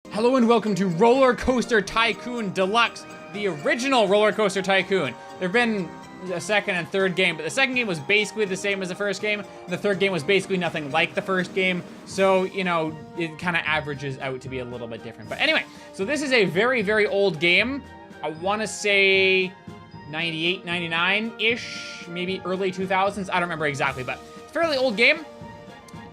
Hello and welcome to RollerCoaster Tycoon Deluxe, the original RollerCoaster Tycoon. There have been a second and third game, but the second game was basically the same as the first game, and the third game was basically nothing like the first game, so, you know, it kind of averages out to be a little bit different. But anyway, so this is a very, very old game. I want to say 98, 99-ish, maybe early 2000s. I don't remember exactly, but it's a fairly old game.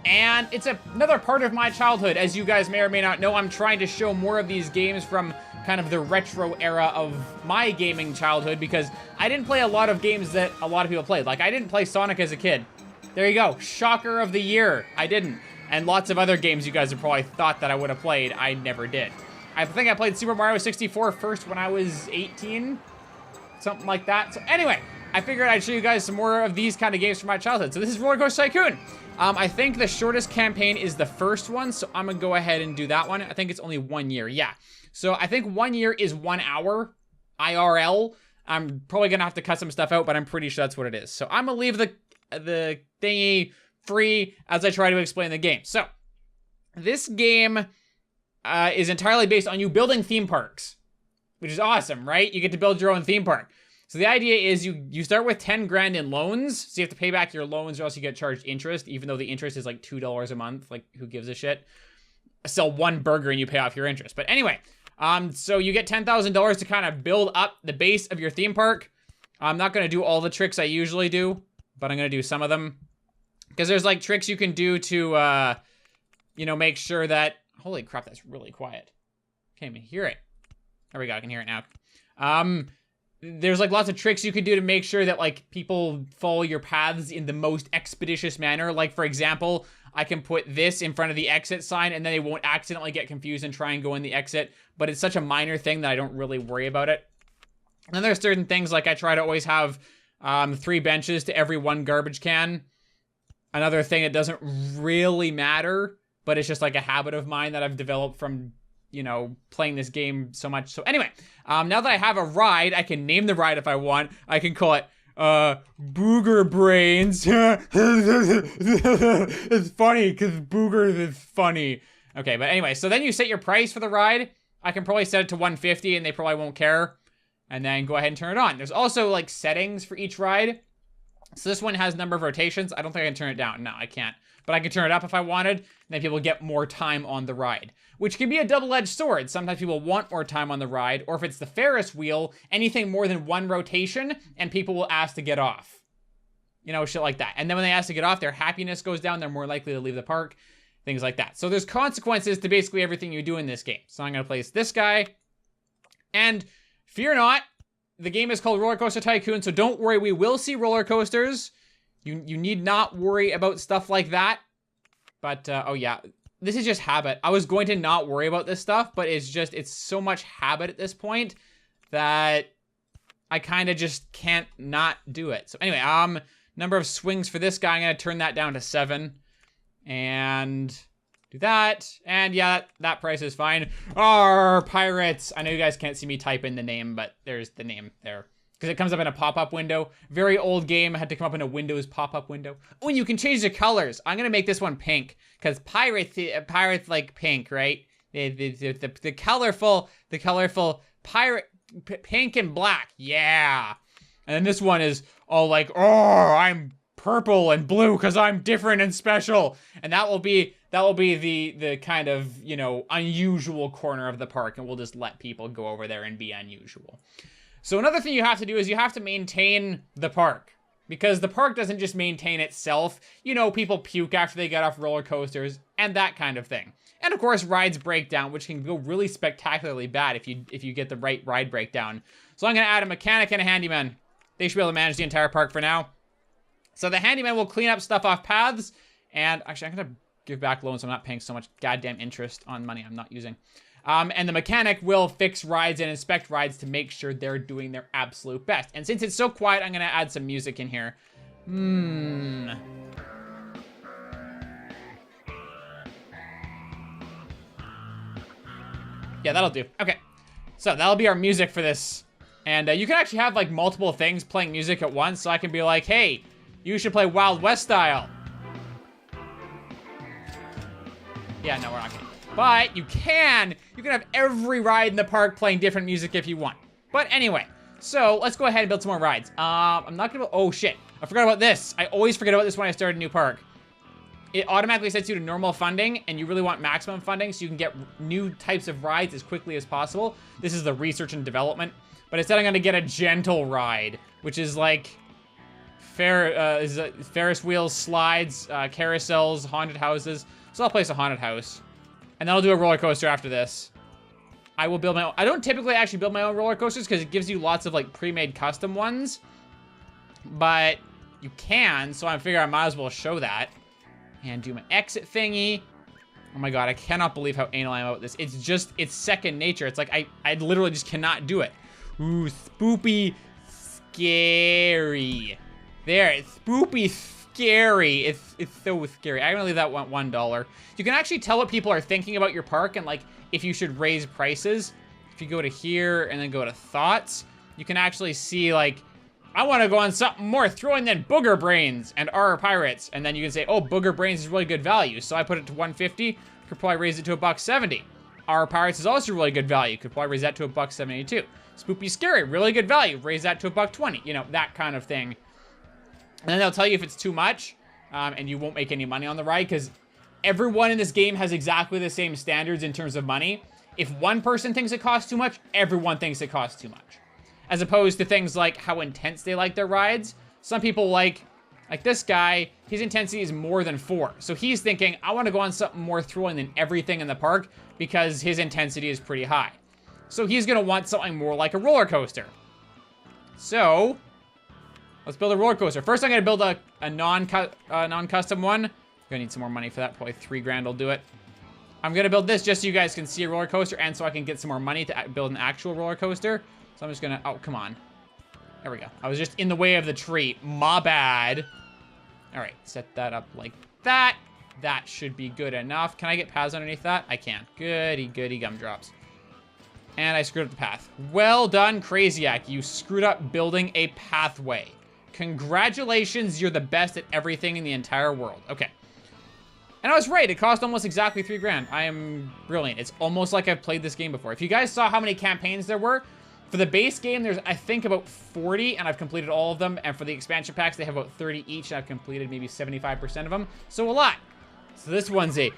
And it's another part of my childhood. As you guys may or may not know, I'm trying to show more of these games from kind of the retro era of my gaming childhood, because I didn't play a lot of games that a lot of people played. Like, I didn't play Sonic as a kid. There you go. Shocker of the year. I didn't. And lots of other games you guys have probably thought that I would have played. I never did. I think I played Super Mario 64 first when I was 18. Something like that. So anyway, I figured I'd show you guys some more of these kind of games from my childhood. So this is RollerCoaster Tycoon. I think the shortest campaign is the first one, so I'm gonna go ahead and do that one. I think it's only 1 year, yeah. So I think 1 year is 1 hour, IRL. I'm probably gonna have to cut some stuff out, but I'm pretty sure that's what it is. So I'm gonna leave the thingy free as I try to explain the game. So this game is entirely based on you building theme parks, which is awesome, right? You get to build your own theme park. So the idea is you start with 10 grand in loans, so you have to pay back your loans or else you get charged interest, even though the interest is like $2 a month. Like, who gives a shit? Sell one burger and you pay off your interest. But anyway, so you get $10,000 to kind of build up the base of your theme park. I'm not going to do all the tricks I usually do, but I'm going to do some of them. Because there's like tricks you can do to, you know, make sure that... Holy crap, that's really quiet. Can't even hear it. There we go, I can hear it now. There's like lots of tricks you can do to make sure that like people follow your paths in the most expeditious manner. Like, for example, I can put this in front of the exit sign and then they won't accidentally get confused and try and go in the exit. But it's such a minor thing that I don't really worry about it. And then there's certain things like I try to always have 3 benches to every 1 garbage can. Another thing that doesn't really matter, but it's just like a habit of mine that I've developed from, you know, playing this game so much. So anyway, now that I have a ride, I can name the ride if I want. I can call it, Booger Brains. It's funny, because Boogers is funny. Okay, but anyway, so then you set your price for the ride. I can probably set it to 150 and they probably won't care. And then go ahead and turn it on. There's also like settings for each ride. So this one has number of rotations. I don't think I can turn it down. No, I can't. But I can turn it up if I wanted, and then people get more time on the ride, which can be a double-edged sword. Sometimes people want more time on the ride, or if it's the Ferris Wheel, anything more than 1 rotation, and people will ask to get off. You know, shit like that. And then when they ask to get off, their happiness goes down. They're more likely to leave the park, things like that. So there's consequences to basically everything you do in this game. So I'm going to place this guy, and fear not, the game is called RollerCoaster Tycoon, so don't worry, we will see roller coasters. You need not worry about stuff like that. But, oh yeah, this is just habit. I was going to not worry about this stuff, but it's so much habit at this point that I kind of just can't not do it. So anyway, number of swings for this guy, I'm going to turn that down to 7. And do that. And yeah, that price is fine. Arr, pirates. I know you guys can't see me type in the name, but there's the name there. Because it comes up in a pop-up window. Very old game. I had to come up in a Windows pop-up window. Oh, and you can change the colors. I'm going to make this one pink. Because pirates like pink, right? The colorful pirate, pink and black. Yeah. And then this one is all like, oh, I'm purple and blue because I'm different and special. And that will be the kind of, you know, unusual corner of the park. And we'll just let people go over there and be unusual. So another thing you have to do is you have to maintain the park, because the park doesn't just maintain itself. You know, people puke after they get off roller coasters and that kind of thing. And of course, rides break down, which can go really spectacularly bad if you get the right ride breakdown. So I'm going to add a mechanic and a handyman. They should be able to manage the entire park for now. So the handyman will clean up stuff off paths. And actually, I'm going to give back loans so I'm not paying so much goddamn interest on money I'm not using. And the mechanic will fix rides and inspect rides to make sure they're doing their absolute best. And since it's so quiet, I'm going to add some music in here. Yeah, that'll do. Okay. So that'll be our music for this. And you can actually have like multiple things playing music at once. So I can be like, hey, you should play Wild West style. Yeah, no, we're not gonna. But you can have every ride in the park playing different music if you want. But anyway, so let's go ahead and build some more rides. I'm not gonna, oh shit, I forgot about this. I always forget about this when I start a new park. It automatically sets you to normal funding, and you really want maximum funding so you can get new types of rides as quickly as possible. This is the research and development. But instead I'm gonna get a gentle ride, which is like Ferris wheels, slides, carousels, haunted houses. So I'll place a haunted house. And then I'll do a roller coaster after this. I will build my own. I don't typically actually build my own roller coasters because it gives you lots of like pre-made custom ones. But you can, so I figure I might as well show that. And do my exit thingy. Oh my god, I cannot believe how anal I am about this. It's just, it's second nature. It's like, I literally just cannot do it. Ooh, spoopy, scary. There, it's spoopy, scary. It's so scary. I'm gonna leave that $1. You can actually tell what people are thinking about your park and like if you should raise prices. If you go to here and then go to thoughts, you can actually see like, I want to go on something more thrilling than Booger Brains and our Pirates. And then you can say, oh, Booger Brains is really good value. So I put it to $150. Could probably raise it to $1.70. Our Pirates is also really good value. Could probably raise that to $1.72. Spoopy Scary, really good value. Raise that to $1.20. You know, that kind of thing. And then they'll tell you if it's too much, and you won't make any money on the ride because everyone in this game has exactly the same standards in terms of money. If one person thinks it costs too much, everyone thinks it costs too much. As opposed to things like how intense they like their rides. Some people like this guy, his intensity is more than 4. So he's thinking, I want to go on something more thrilling than everything in the park because his intensity is pretty high. So he's going to want something more like a roller coaster. So let's build a roller coaster. First, I'm going to build a non-custom one. I'm going to need some more money for that. Probably 3 grand will do it. I'm going to build this just so you guys can see a roller coaster and so I can get some more money to build an actual roller coaster. So I'm just gonna, oh, come on. There we go. I was just in the way of the tree. My bad. All right, set that up like that. That should be good enough. Can I get paths underneath that? I can. Goody, goody gumdrops. And I screwed up the path. Well done, Craziac. You screwed up building a pathway. Congratulations, you're the best at everything in the entire world. Okay. And I was right, it cost almost exactly 3 grand. I am brilliant. It's almost like I've played this game before. If you guys saw how many campaigns there were, for the base game, there's, I think, about 40, and I've completed all of them. And for the expansion packs, they have about 30 each, and I've completed maybe 75% of them. So a lot. So this one's a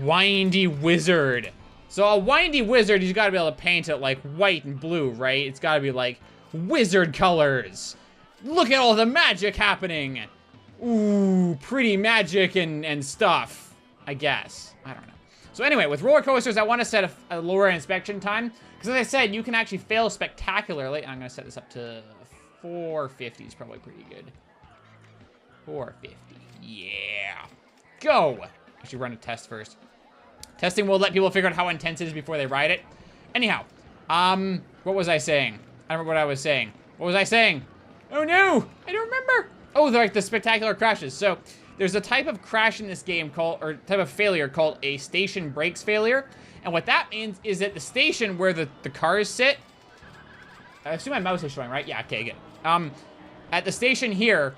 windy wizard. So a windy wizard, you've got to be able to paint it like white and blue, right? It's got to be like wizard colors. Look at all the magic happening. Ooh, pretty magic and stuff, I guess. I don't know. So anyway, with roller coasters, I want to set a lower inspection time. Because as I said, you can actually fail spectacularly. I'm going to set this up to 450 is probably pretty good. 450. Yeah. Go. Actually, run a test first. Testing will let people figure out how intense it is before they ride it. Anyhow, what was I saying? I don't remember what I was saying. What was I saying? Oh no, I don't remember. Oh, they're like the spectacular crashes. So there's a type of crash in this game called, or type of failure called a station brakes failure. And what that means is that the station where the cars sit, I assume my mouse is showing, right? Yeah, okay, good. At the station here,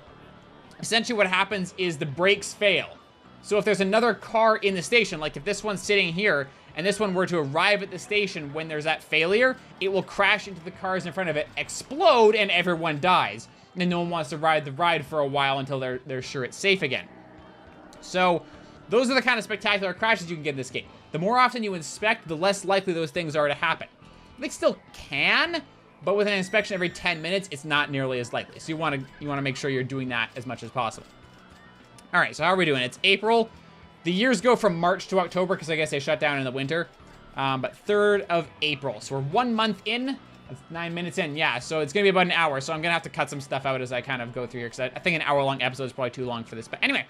essentially what happens is the brakes fail. So if there's another car in the station, like if this one's sitting here, and this one were to arrive at the station when there's that failure, it will crash into the cars in front of it, explode, and everyone dies. And then no one wants to ride the ride for a while until they're sure it's safe again. So those are the kind of spectacular crashes you can get in this game. The more often you inspect, the less likely those things are to happen. They still can, but with an inspection every 10 minutes, it's not nearly as likely. So you want to make sure you're doing that as much as possible. All right, so how are we doing? It's April. The years go from March to October because I guess they shut down in the winter. But 3rd of April. So we're 1 month in. That's 9 minutes in. Yeah, so it's going to be about an hour. So I'm going to have to cut some stuff out as I kind of go through here because I think an hour-long episode is probably too long for this. But anyway,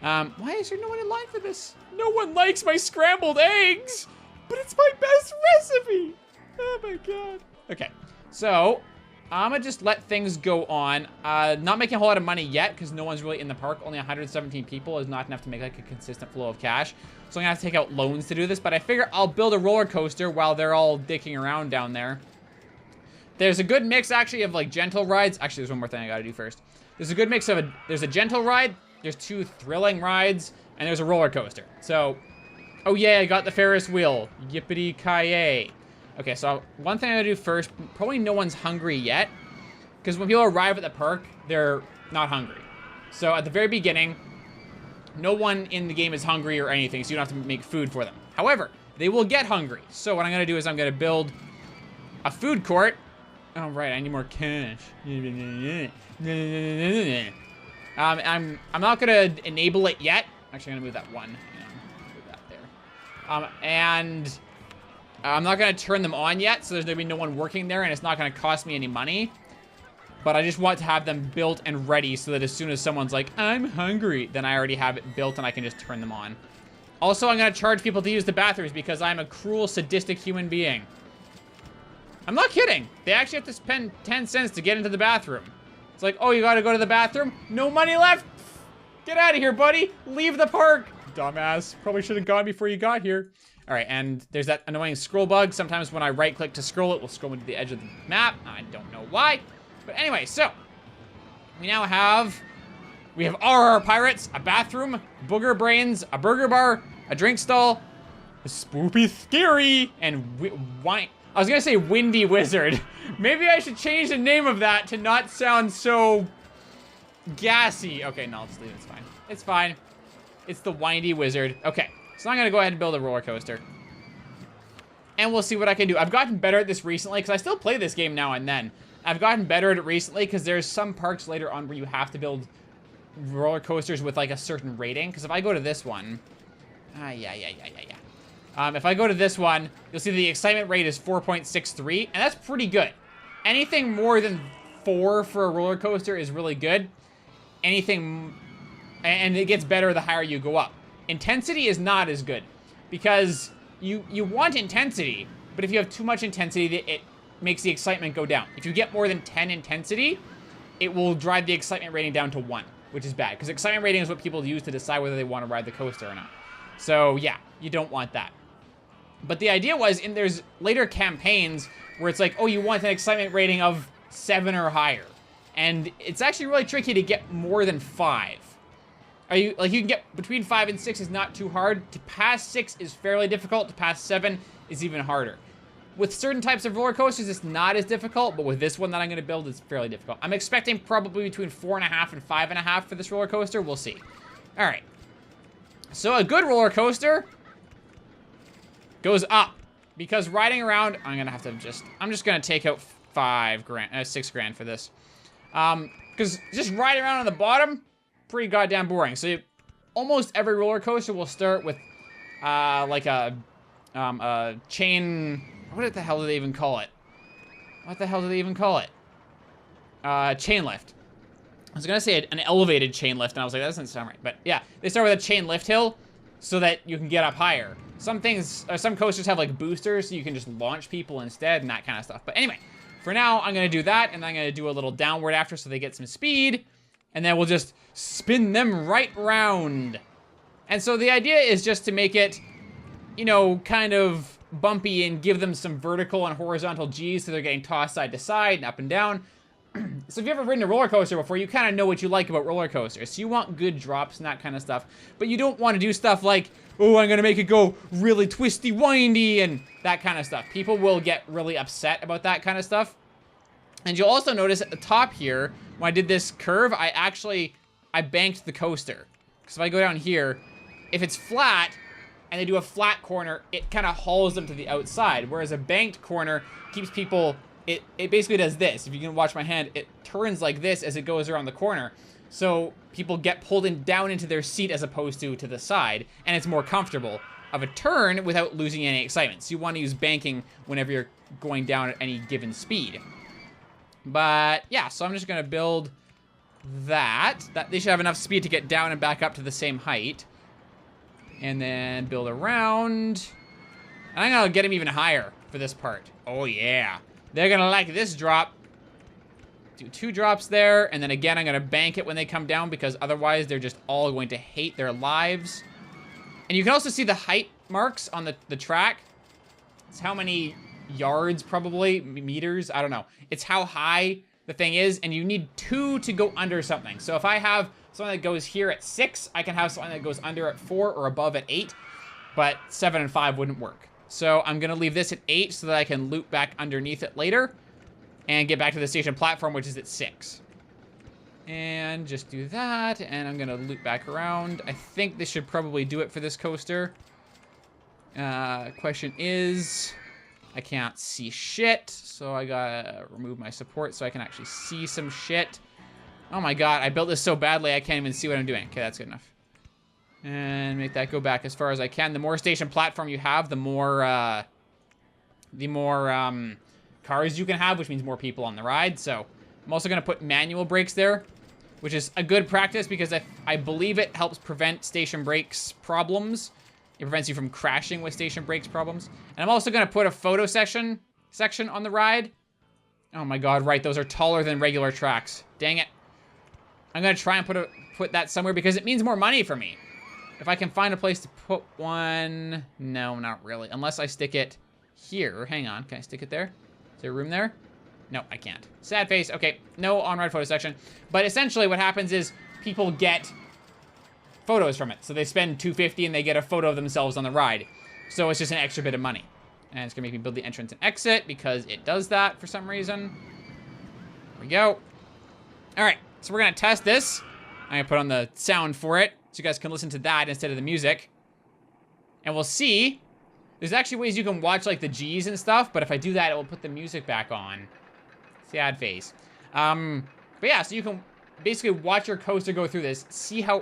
why is there no one in line for this? No one likes my scrambled eggs, but it's my best recipe. Oh my god. Okay, so I'm gonna just let things go on. Not making a whole lot of money yet because no one's really in the park. Only 117 people is not enough to make like a consistent flow of cash. So I'm gonna have to take out loans to do this, but I figure I'll build a roller coaster while they're all dicking around down there. There's a good mix actually of like gentle rides. Actually, there's one more thing I gotta do first. There's a good mix of there's a gentle ride, there's 2 thrilling rides, and there's a roller coaster. So Oh yeah, I got the Ferris wheel. Yippity-ki-yay. Okay, so one thing I'm gonna do first, probably no one's hungry yet, because when people arrive at the park, they're not hungry. So at the very beginning, no one in the game is hungry or anything, so you don't have to make food for them. However, they will get hungry. So what I'm gonna do is I'm gonna build a food court. Oh right, I need more cash. I'm not gonna enable it yet. Actually, I'm gonna move that one. Move that there. And I'm not gonna turn them on yet, so there's gonna be no one working there, and it's not gonna cost me any money. But I just want to have them built and ready so that as soon as someone's like, I'm hungry, then I already have it built and I can just turn them on. Also, I'm gonna charge people to use the bathrooms because I'm a cruel, sadistic human being. I'm not kidding. They actually have to spend 10 cents to get into the bathroom. It's like, oh, you gotta go to the bathroom? No money left? Get out of here, buddy. Leave the park. Dumbass. Probably should have gone before you got here. All right, and there's that annoying scroll bug. Sometimes when I right-click to scroll, it will scroll me to the edge of the map. I don't know why. But anyway, so we now have, RR Pirates, a bathroom, booger brains, a burger bar, a drink stall, a spoopy scary, and wine. I was gonna say windy wizard. Maybe I should change the name of that to not sound so gassy. Okay, no, let's leave it. It's fine. It's fine. It's the windy wizard. Okay, so I'm gonna go ahead and build a roller coaster. And we'll see what I can do. I've gotten better at this recently because I still play this game now and then. I've gotten better at it recently because there's some parks later on where you have to build roller coasters with like a certain rating. Because if I go to this one, if I go to this one, you'll see the excitement rate is 4.63, and that's pretty good. Anything more than 4 for a roller coaster is really good. Anything, and it gets better the higher you go up. Intensity is not as good because you want intensity, but if you have too much intensity, it makes the excitement go down. If you get more than 10 intensity, it will drive the excitement rating down to 1, which is bad because excitement rating is what people use to decide whether they want to ride the coaster or not. So yeah, you don't want that. But the idea was, there's later campaigns where it's like, oh, you want an excitement rating of 7 or higher. And it's actually really tricky to get more than 5. You can get between 5 and 6 is not too hard. To pass 6 is fairly difficult. To pass 7 is even harder. With certain types of roller coasters, it's not as difficult, but with this one that I'm going to build, it's fairly difficult. I'm expecting probably between 4.5 and 5.5 for this roller coaster. We'll see. All right. So a good roller coaster goes up because riding around, I'm just going to take out 6 grand for this. Because just riding around on the bottom, pretty goddamn boring. So almost every roller coaster will start with like a chain. What the hell do they even call it? Chain lift. I was gonna say an elevated chain lift, and I was like, that doesn't sound right. But yeah, they start with a chain lift hill so that you can get up higher. Some coasters have like boosters, so you can just launch people instead and that kind of stuff. But anyway, for now, I'm gonna do that, and I'm gonna do a little downward after so they get some speed, and then we'll just spin them right round. And so the idea is just to make it, kind of bumpy and give them some vertical and horizontal G's so they're getting tossed side to side and up and down. So if you've ever ridden a roller coaster before, you kind of know what you like about roller coasters. So you want good drops and that kind of stuff. But you don't want to do stuff like, oh, I'm going to make it go really twisty, windy, and that kind of stuff. People will get really upset about that kind of stuff. And you'll also notice at the top here, when I did this curve, I banked the coaster. Because if I go down here, if it's flat, and they do a flat corner, it kind of hauls them to the outside. Whereas a banked corner keeps people, it basically does this. If you can watch my hand, it turns like this as it goes around the corner. So people get pulled down into their seat as opposed to the side, and it's more comfortable of a turn without losing any excitement. So you want to use banking whenever you're going down at any given speed. But yeah, so I'm just gonna build that they should have enough speed to get down and back up to the same height. And then build around. And I'm gonna get him even higher for this part. Oh yeah. They're gonna like this drop. Do 2 drops there, and then again, I'm gonna bank it when they come down because otherwise they're just all going to hate their lives. And you can also see the height marks on the track. It's how many yards, probably, meters, I don't know. It's how high the thing is, and you need 2 to go under something. So if I have something that goes here at 6, I can have something that goes under at 4 or above at 8. but 7 and 5 wouldn't work. So I'm gonna leave this at 8 so that I can loop back underneath it later and get back to the station platform, which is at 6. And just do that, and I'm gonna loop back around. I think this should probably do it for this coaster. Question is, I can't see shit, so I gotta remove my support so I can actually see some shit. Oh my god, I built this so badly I can't even see what I'm doing. Okay, that's good enough. And make that go back as far as I can. The more station platform you have, the more cars you can have, which means more people on the ride. So I'm also gonna put manual brakes there, which is a good practice because I believe it helps prevent station brakes problems. It prevents you from crashing with station brakes problems. And I'm also gonna put a photo section on the ride. Oh my god, right, those are taller than regular tracks. Dang it. I'm gonna try and put that somewhere because it means more money for me. If I can find a place to put one, no, not really. Unless I stick it here. Hang on, can I stick it there? Is there room there? No, I can't. Sad face. Okay, no on-ride photo section. But essentially what happens is people get photos from it. So they spend $250 and they get a photo of themselves on the ride. So it's just an extra bit of money. And it's gonna make me build the entrance and exit because it does that for some reason. There we go. All right, so we're gonna test this. I'm gonna put on the sound for it so you guys can listen to that instead of the music. And we'll see. There's actually ways you can watch like the G's and stuff, but if I do that, it will put the music back on. Sad face. But yeah, so you can basically watch your coaster go through this, see how,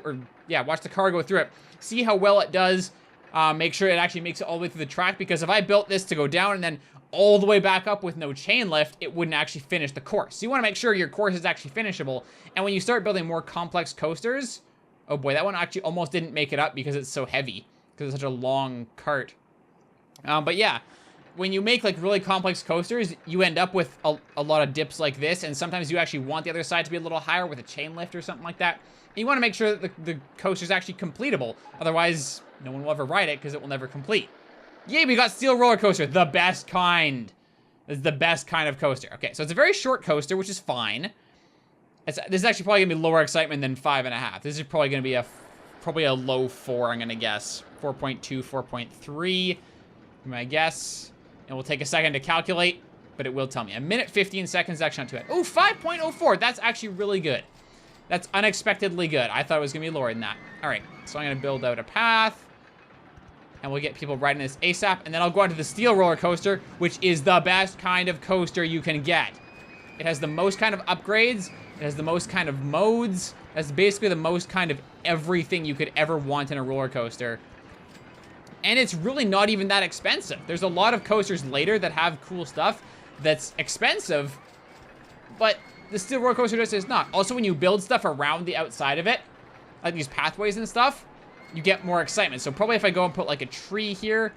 watch the car go through it, see how well it does, make sure it actually makes it all the way through the track, because if I built this to go down and then all the way back up with no chain lift, it wouldn't actually finish the course. So you want to make sure your course is actually finishable, and when you start building more complex coasters, oh boy, that one actually almost didn't make it up because it's so heavy, because it's such a long cart. But yeah, when you make like really complex coasters, you end up with a lot of dips like this, and sometimes you actually want the other side to be a little higher with a chain lift or something like that. And you want to make sure that the coaster is actually completable, otherwise no one will ever ride it because it will never complete. Yay, we got steel roller coaster, the best kind. This is the best kind of coaster. Okay, so it's a very short coaster, which is fine. This is actually probably gonna be lower excitement than 5.5. This is probably gonna be probably a low 4, I'm gonna guess. 4.2, 4.3, my guess. And we'll take a second to calculate, but it will tell me. 1 minute 15 seconds, actually not too bad. Oh, 5.04, that's actually really good. That's unexpectedly good. I thought it was gonna be lower than that. All right, so I'm gonna build out a path, and we'll get people riding this ASAP, and then I'll go on to the steel roller coaster, which is the best kind of coaster you can get. It has the most kind of upgrades, it has the most kind of modes, it has basically the most kind of everything you could ever want in a roller coaster. And it's really not even that expensive. There's a lot of coasters later that have cool stuff that's expensive, but the steel roller coaster just is not. Also, when you build stuff around the outside of it, like these pathways and stuff, you get more excitement. So probably if I go and put like a tree here,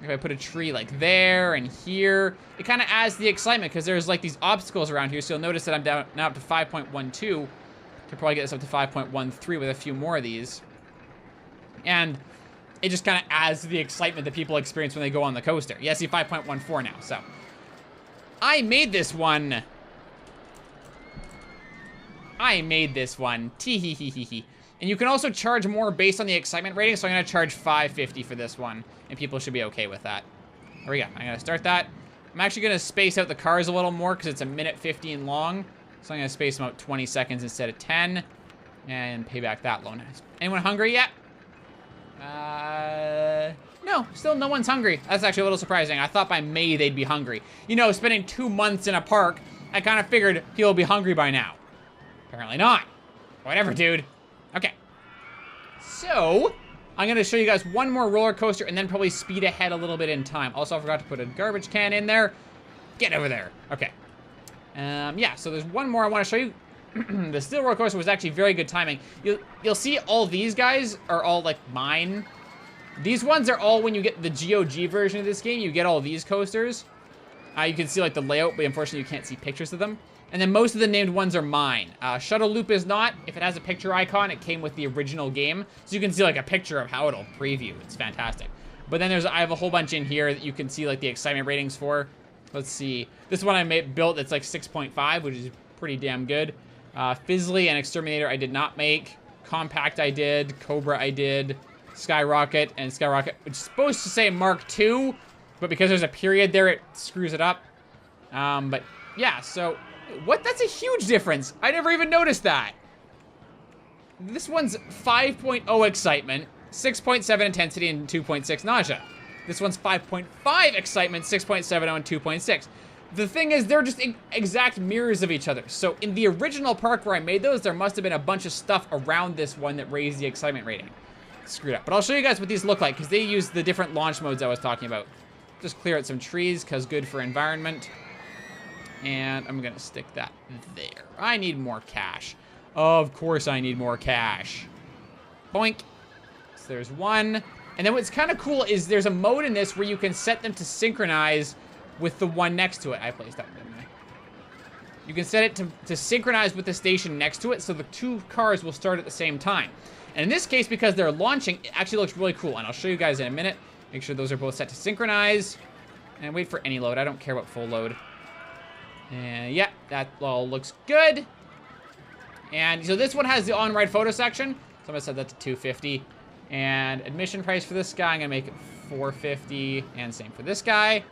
if I put a tree like there and here, it kind of adds the excitement because there's like these obstacles around here. So you'll notice that I'm down now up to 5.12. Could probably get this up to 5.13 with a few more of these. And it just kind of adds to the excitement that people experience when they go on the coaster. Yeah, see 5.14 now, so. I made this one. Tee-hee-hee-hee-hee. And you can also charge more based on the excitement rating, so I'm gonna charge $5.50 for this one, and people should be okay with that. There we go, I'm gonna start that. I'm actually gonna space out the cars a little more, because it's 1 minute 15 long, so I'm gonna space them out 20 seconds instead of 10, and pay back that loan. Anyone hungry yet? No, still no one's hungry. That's actually a little surprising. I thought by May they'd be hungry. You know, spending 2 months in a park, I kind of figured people would be hungry by now. Apparently not. Whatever, dude. Okay. So, I'm going to show you guys one more roller coaster and then probably speed ahead a little bit in time. Also, I forgot to put a garbage can in there. Get over there. Okay. Yeah, so there's one more I want to show you. The steel roller coaster was actually very good timing. You'll see all these guys are all like mine. These ones are all when you get the GOG version of this game, you get all these coasters. You can see like the layout, but unfortunately you can't see pictures of them. And then most of the named ones are mine. Shuttle Loop is not. If it has a picture icon, it came with the original game. So you can see like a picture of how it'll preview. It's fantastic. But then I have a whole bunch in here that you can see like the excitement ratings for. Let's see. This one I built, it's like 6.5, which is pretty damn good. Fizzly and Exterminator I did not make. Compact I did. Cobra I did. Skyrocket and Skyrocket, which is supposed to say Mark II, but because there's a period there, it screws it up. But yeah, so what? That's a huge difference. I never even noticed that. This one's 5.0 excitement, 6.7 intensity, and 2.6 nausea. This one's 5.5 excitement, 6.70, and 2.6. The thing is, they're just exact mirrors of each other. So in the original park where I made those, there must have been a bunch of stuff around this one that raised the excitement rating. Screwed up. But I'll show you guys what these look like, because they use the different launch modes I was talking about. Just clear out some trees, because good for environment. And I'm going to stick that there. I need more cash. Of course I need more cash. Boink. So there's one. And then what's kind of cool is there's a mode in this where you can set them to synchronize with the one next to it. I placed that, didn't I? You can set it to synchronize with the station next to it, so the two cars will start at the same time. And in this case, because they're launching, it actually looks really cool. And I'll show you guys in a minute. Make sure those are both set to synchronize. And wait for any load. I don't care about full load. And yeah, that all looks good. And so this one has the on-ride photo section. So I'm gonna set that to 250. And admission price for this guy, I'm gonna make it 450. And same for this guy.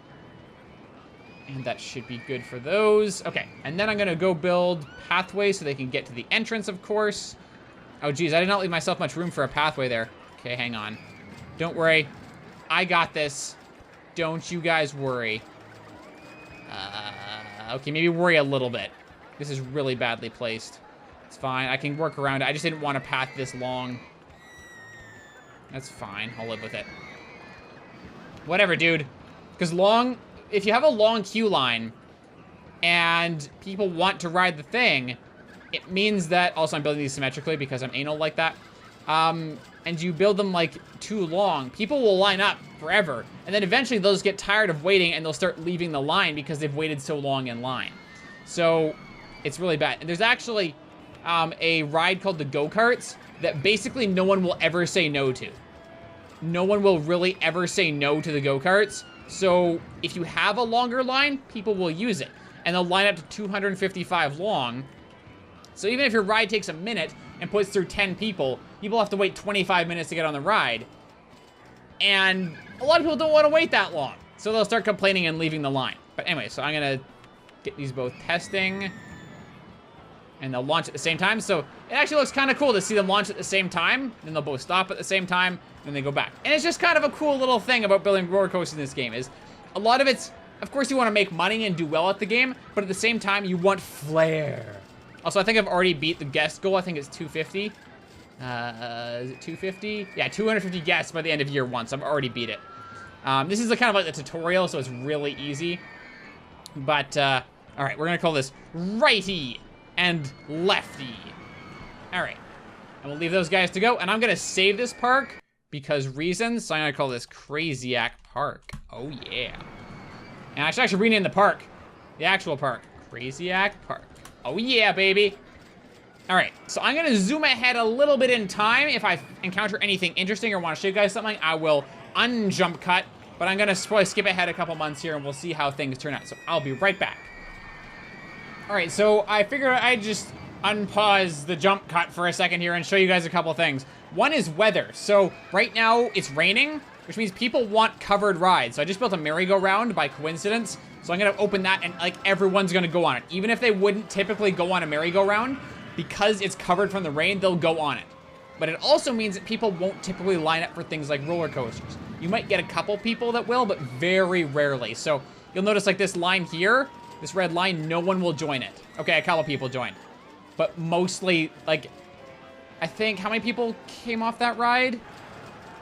And that should be good for those. Okay, and then I'm gonna go build pathways so they can get to the entrance, of course. Oh geez, I did not leave myself much room for a pathway there. Okay, hang on. Don't worry, I got this. Don't you guys worry. Okay, maybe worry a little bit. This is really badly placed. It's fine, I can work around it. I just didn't want a path this long. That's fine, I'll live with it. Whatever, dude. Because if you have a long queue line and people want to ride the thing, it means that, also I'm building these symmetrically because I'm anal like that, and you build them like too long, people will line up forever, and then eventually they'll just get tired of waiting and they'll start leaving the line because they've waited so long in line. So it's really bad. And there's actually a ride called the Go-Karts that basically no one will ever say no to. No one will really ever say no to the Go-Karts. So if you have a longer line, people will use it. And they'll line up to 255 long. So even if your ride takes a minute and puts through 10 people, people have to wait 25 minutes to get on the ride. And a lot of people don't want to wait that long. So they'll start complaining and leaving the line. But anyway, so I'm going to get these both testing. And they'll launch at the same time. So it actually looks kind of cool to see them launch at the same time. Then they'll both stop at the same time. Then they go back. And it's just kind of a cool little thing about building roller coasters in this game is a lot of it's, of course you want to make money and do well at the game, but at the same time you want flair. Also, I think I've already beat the guest goal. I think it's 250. Is it 250? Yeah, 250 guests by the end of year one, so I've already beat it. This is kind of like the tutorial, so it's really easy. But, all right, we're going to call this righty and lefty. All right, and we'll leave those guys to go, and I'm going to save this park because reasons, so I'm going to call this Craziac Park. Oh, yeah. And I should actually rename the park, the actual park, Craziac Park. Oh, yeah, baby. All right, so I'm going to zoom ahead a little bit in time. If I encounter anything interesting or want to show you guys something, I will unjump cut, but I'm going to probably skip ahead a couple months here, and we'll see how things turn out. So I'll be right back. All right, so I figured I'd just unpause the jump cut for a second here and show you guys a couple things. One is weather. So right now it's raining, which means people want covered rides. So I just built a merry-go-round by coincidence. So I'm gonna open that and like everyone's gonna go on it. Even if they wouldn't typically go on a merry-go-round, because it's covered from the rain, they'll go on it. But it also means that people won't typically line up for things like roller coasters. You might get a couple people that will, but very rarely. So you'll notice like this line here, this red line, no one will join it. Okay, a couple people joined. But mostly, like, I think, how many people came off that ride?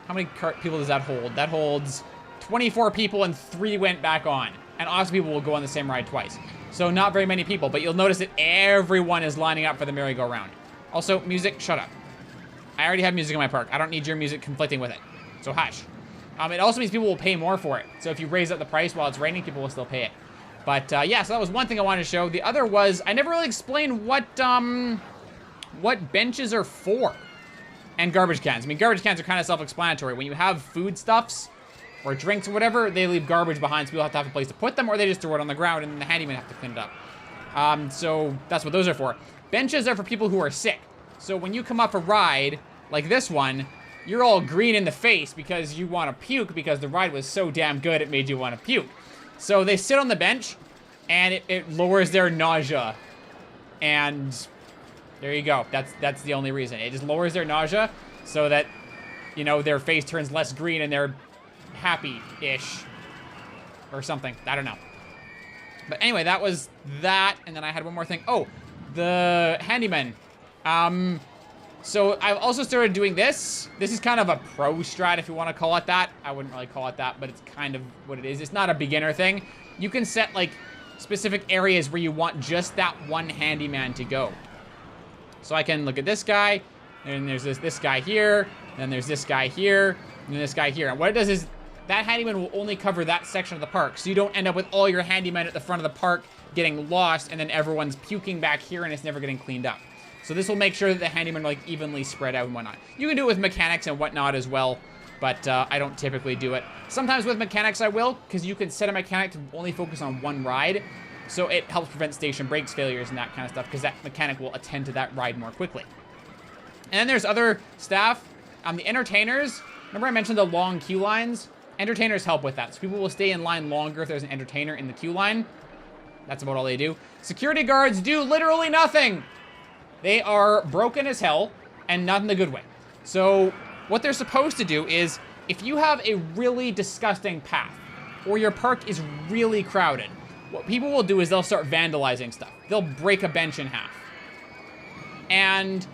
How many people does that hold? That holds 24 people and 3 went back on. And obviously people will go on the same ride twice. So not very many people, but you'll notice that everyone is lining up for the merry-go-round. Also, music, shut up. I already have music in my park. I don't need your music conflicting with it. So hush. It also means people will pay more for it. So if you raise up the price while it's raining, people will still pay it. But yeah, so that was one thing I wanted to show. The other was, I never really explained what benches are for. And garbage cans. I mean, garbage cans are kind of self-explanatory. When you have foodstuffs or drinks or whatever, they leave garbage behind, so people have a place to put them, or they just throw it on the ground and the handyman have to clean it up. So that's what those are for. Benches are for people who are sick. So when you come up a ride, like this one, you're all green in the face because you want to puke because the ride was so damn good it made you want to puke. So they sit on the bench, and it lowers their nausea. And there you go. That's the only reason. It just lowers their nausea so that, you know, their face turns less green and they're happy-ish. Or something. I don't know. But anyway, that was that. And then I had one more thing. Oh, the handyman. So I've also started doing this. This is kind of a pro strat, if you want to call it that. I wouldn't really call it that, but it's kind of what it is. It's not a beginner thing. You can set, like, specific areas where you want just that one handyman to go. So I can look at this guy, and there's this guy here, then there's this guy here, and then this guy here. And what it does is that handyman will only cover that section of the park, so you don't end up with all your handymen at the front of the park getting lost, and then everyone's puking back here, and it's never getting cleaned up. So this will make sure that the handymen are, like, evenly spread out and whatnot. You can do it with mechanics and whatnot as well, but I don't typically do it. Sometimes with mechanics I will, because you can set a mechanic to only focus on one ride, so it helps prevent station brakes failures and that kind of stuff, because that mechanic will attend to that ride more quickly. And then there's other staff. The entertainers, remember I mentioned the long queue lines? Entertainers help with that, so people will stay in line longer if there's an entertainer in the queue line. That's about all they do. Security guards do literally nothing. They are broken as hell, and not in the good way. So what they're supposed to do is, if you have a really disgusting path, or your park is really crowded, what people will do is they'll start vandalizing stuff. They'll break a bench in half. And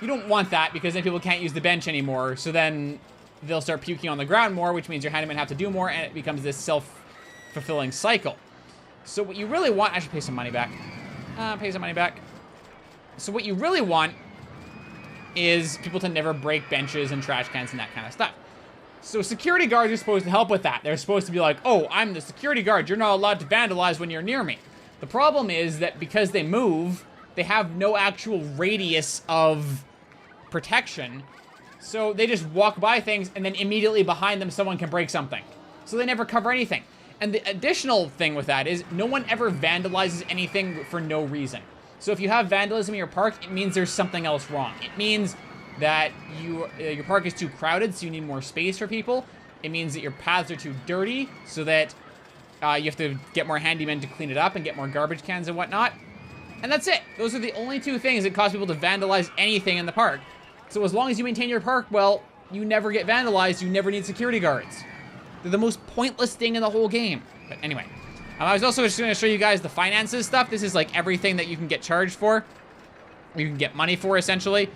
you don't want that, because then people can't use the bench anymore, so then they'll start puking on the ground more, which means your handymen have to do more, and it becomes this self-fulfilling cycle. So what you really want... I should pay some money back. Pay some money back. So what you really want is people to never break benches and trash cans and that kind of stuff. So security guards are supposed to help with that. They're supposed to be like, oh, I'm the security guard. You're not allowed to vandalize when you're near me. The problem is that because they move, they have no actual radius of protection. So they just walk by things, and then immediately behind them, someone can break something. So they never cover anything. And the additional thing with that is no one ever vandalizes anything for no reason. So if you have vandalism in your park, it means there's something else wrong. It means that your park is too crowded, so you need more space for people. It means that your paths are too dirty, so that you have to get more handymen to clean it up and get more garbage cans and whatnot. And that's it. Those are the only two things that cause people to vandalize anything in the park. So as long as you maintain your park well, you never get vandalized. You never need security guards. They're the most pointless thing in the whole game. But anyway, I was also just going to show you guys the finances stuff. This is like everything that you can get charged for. You can get money for, essentially.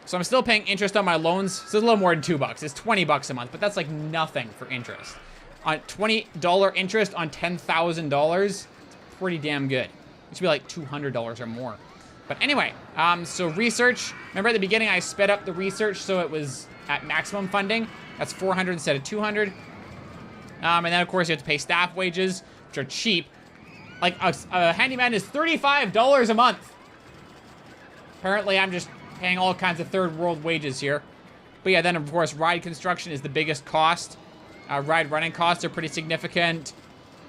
So I'm still paying interest on my loans. So it's a little more than $2. It's $20 a month, but that's like nothing for interest. On $20 interest on $10,000, pretty damn good. It should be like $200 or more. But anyway, so research. Remember at the beginning I sped up the research so it was at maximum funding. That's 400 instead of 200. And then of course you have to pay staff wages, which are cheap. Like a handyman is $35 a month. Apparently I'm just paying all kinds of third world wages here. But yeah, then of course ride construction is the biggest cost. Ride running costs are pretty significant.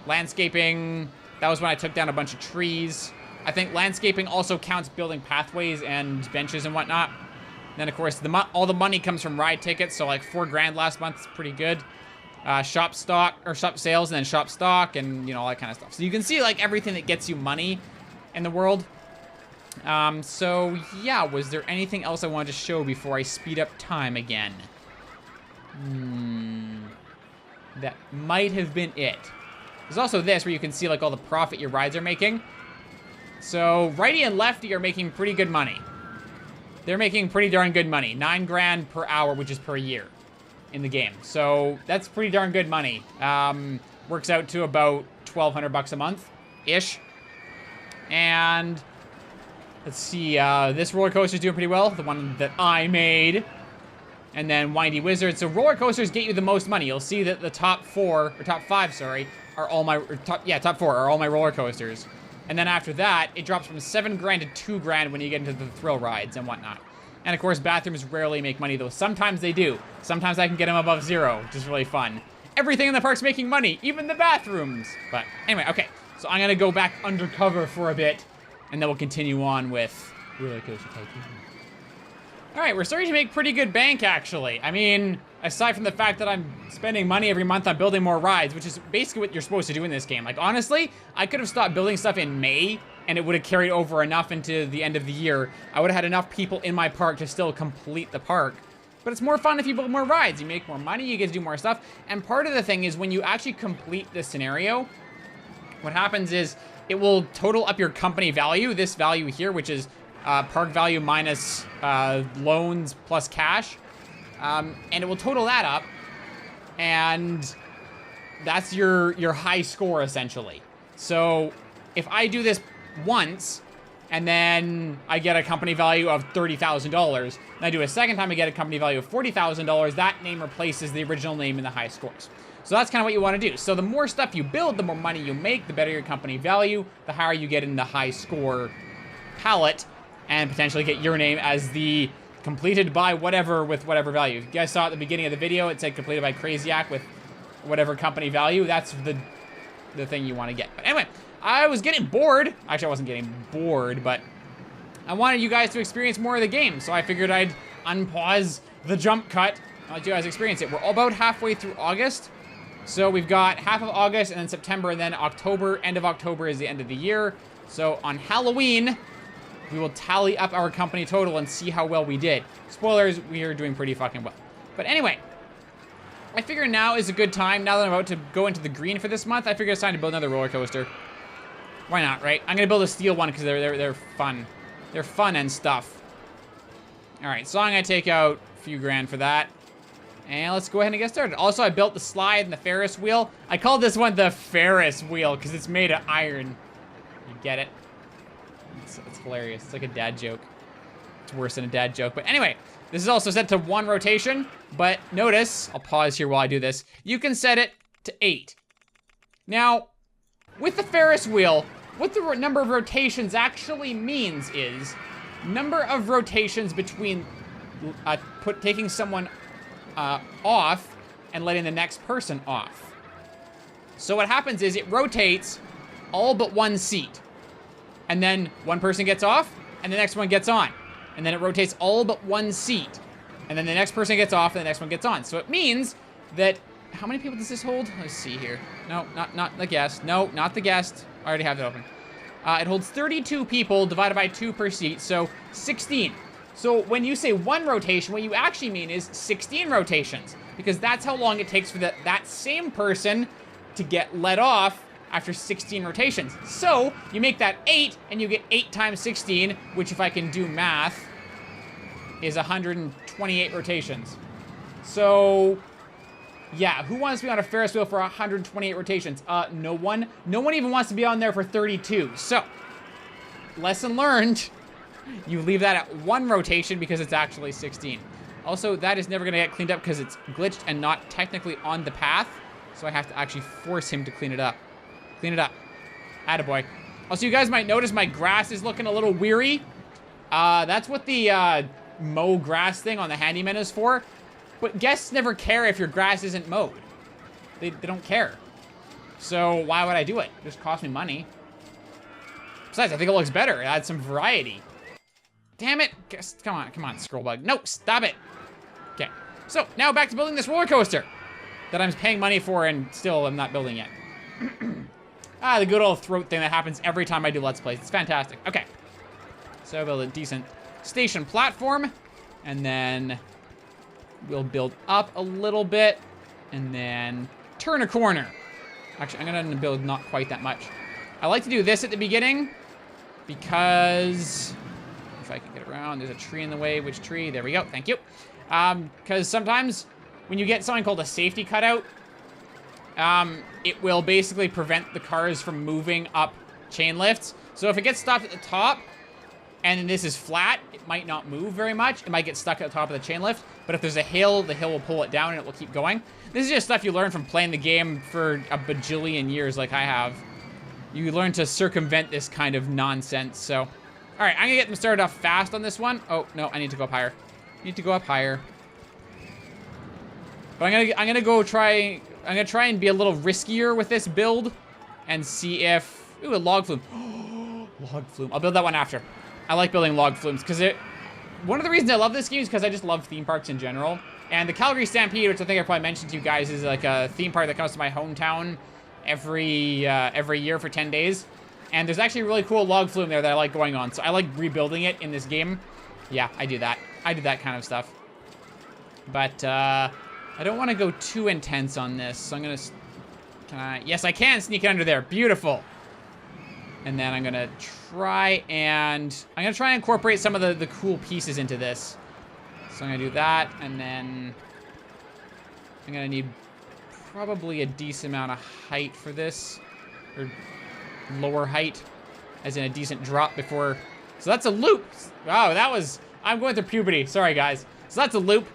Landscaping, that was when I took down a bunch of trees. I think landscaping also counts building pathways and benches and whatnot. And then of course all the money comes from ride tickets, so like $4 grand last month is pretty good. Shop stock or shop sales and then shop stock and you know all that kind of stuff. So you can see like everything that gets you money in the world. So yeah, was there anything else I wanted to show before I speed up time again? That might have been it. There's also this where you can see like all the profit your rides are making. So righty and lefty are making pretty good money. They're making pretty darn good money. 9 grand per hour, which is per year in the game. So that's pretty darn good money. Works out to about $1,200 a month-ish. And let's see, this roller coaster is doing pretty well. The one that I made. And then Windy Wizard. So roller coasters get you the most money. You'll see that the top 5, sorry, are all my, top 4 are all my roller coasters. And then after that, it drops from 7 grand to 2 grand when you get into the thrill rides and whatnot. And of course, bathrooms rarely make money, though sometimes they do. Sometimes I can get them above 0, which is really fun. Everything in the park's making money, even the bathrooms. But anyway, okay. So I'm gonna go back undercover for a bit, and then we'll continue on with RollerCoaster Tycoon. All right, we're starting to make pretty good bank, actually. I mean, aside from the fact that I'm spending money every month on building more rides, which is basically what you're supposed to do in this game. Like, honestly, I could have stopped building stuff in May, and it would have carried over enough into the end of the year. I would have had enough people in my park to still complete the park. But it's more fun if you build more rides. You make more money, you get to do more stuff. And part of the thing is when you actually complete the scenario, what happens is it will total up your company value, this value here, which is park value minus loans plus cash. And it will total that up. And that's your high score, essentially. So if I do this once, and then I get a company value of $30,000, and I do a second time, I get a company value of $40,000, that name replaces the original name in the high scores. So that's kind of what you want to do. So the more stuff you build, the more money you make, the better your company value, the higher you get in the high score palette, and potentially get your name as the completed by whatever with whatever value. If you guys saw at the beginning of the video, it said completed by Craziac with whatever company value. That's the thing you want to get. But anyway, I was getting bored. Actually, I wasn't getting bored, but I wanted you guys to experience more of the game. So I figured I'd unpause the jump cut and let you guys experience it. We're about halfway through August. So we've got half of August and then September and then October. End of October is the end of the year. So on Halloween, we will tally up our company total and see how well we did. Spoilers, we are doing pretty fucking well. But anyway, I figure now is a good time. Now that I'm about to go into the green for this month, I figure it's time to build another roller coaster. Why not, right? I'm gonna build a steel one because they're fun. They're fun and stuff. All right, so I'm gonna take out a few grand for that. And let's go ahead and get started. Also, I built the slide and the Ferris wheel. I called this one the Ferris wheel because it's made of iron. You get it? It's hilarious. It's like a dad joke. It's worse than a dad joke. But anyway, this is also set to 1 rotation. But notice, I'll pause here while I do this. You can set it to 8. Now, with the Ferris wheel, what the number of rotations actually means is number of rotations between taking someone off and letting the next person off. So what happens is it rotates all but 1 seat. And then one person gets off and the next one gets on. And then it rotates all but 1 seat. And then the next person gets off and the next one gets on. So it means that, how many people does this hold? Let's see here. No, not the guest. No, not the guest. I already have it open. It holds 32 people divided by 2 per seat, so 16. So when you say 1 rotation, what you actually mean is 16 rotations, because that's how long it takes for that same person to get let off after 16 rotations. So you make that 8, and you get 8 times 16, which if I can do math, is 128 rotations. So yeah, who wants to be on a Ferris wheel for 128 rotations? No one. No one even wants to be on there for 32. So, lesson learned. You leave that at 1 rotation because it's actually 16. Also, that is never going to get cleaned up because it's glitched and not technically on the path. So I have to actually force him to clean it up. Clean it up. Attaboy. Also, you guys might notice my grass is looking a little weary. That's what the mow grass thing on the handyman is for. But guests never care if your grass isn't mowed. They don't care. So why would I do it? It just cost me money. Besides, I think it looks better. It adds some variety. Damn it. Come on, scroll bug. No, stop it. Okay. So now back to building this roller coaster that I'm paying money for and still I'm not building yet. The good old throat thing that happens every time I do Let's Plays. It's fantastic. Okay. So I build a decent station platform and then we'll build up a little bit and then turn a corner. Actually, I'm gonna build not quite that much. I like to do this at the beginning because if I can get around, there's a tree in the way. Which tree? There we go. Thank you. Because sometimes when you get something called a safety cutout, it will basically prevent the cars from moving up chain lifts. So if it gets stopped at the top, and this is flat, it might not move very much. It might get stuck at the top of the chain lift. But if there's a hill, the hill will pull it down and it will keep going. This is just stuff you learn from playing the game for a bajillion years like I have. You learn to circumvent this kind of nonsense, so. All right, I'm gonna get them started off fast on this one. Oh, no, I need to go up higher. Need to go up higher. But I'm gonna try and be a little riskier with this build and see if, ooh, a log flume. Log flume, I'll build that one after. I like building log flumes because one of the reasons I love this game is because I just love theme parks in general. And the Calgary Stampede, which I think I probably mentioned to you guys, is like a theme park that comes to my hometown every year for 10 days. And there's actually a really cool log flume there that I like going on. So I like rebuilding it in this game. Yeah, I do that. I do that kind of stuff. But I don't want to go too intense on this. So I'm going to... Can I? Yes, I can sneak it under there. Beautiful. And then I'm going to try and incorporate some of the cool pieces into this. So I'm going to do that. And then I'm going to need probably a decent amount of height for this. Or lower height. As in a decent drop before... So that's a loop. Wow, that was... I'm going through puberty. Sorry, guys. So that's a loop.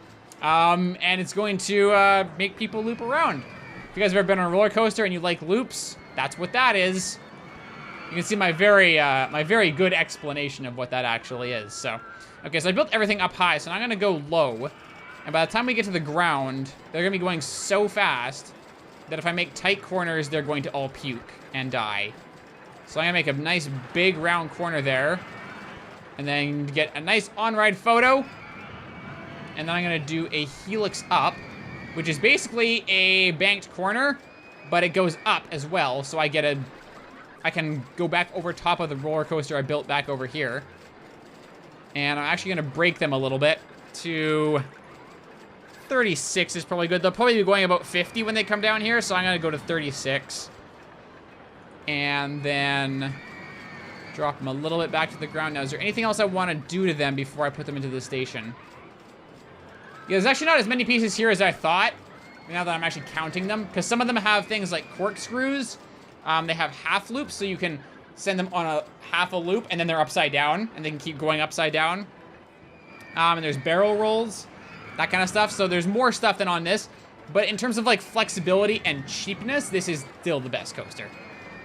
And it's going to make people loop around. If you guys have ever been on a roller coaster and you like loops, that's what that is. You can see my very good explanation of what that actually is. So, okay, so I built everything up high, so now I'm gonna go low. And by the time we get to the ground, they're gonna be going so fast that if I make tight corners, they're going to all puke and die. So I'm gonna make a nice big round corner there. And then get a nice on-ride photo. And then I'm gonna do a helix up, which is basically a banked corner, but it goes up as well. So I can go back over top of the roller coaster I built back over here. And I'm actually gonna break them a little bit to 36 is probably good. They'll probably be going about 50 when they come down here, so I'm gonna go to 36. And then drop them a little bit back to the ground. Now, is there anything else I want to do to them before I put them into the station? Yeah, there's actually not as many pieces here as I thought, now that I'm actually counting them, because some of them have things like corkscrews. They have half loops, so you can send them on a half a loop, and then they're upside down, and they can keep going upside down. And there's barrel rolls, that kind of stuff. So there's more stuff than on this, but in terms of like flexibility and cheapness, this is still the best coaster.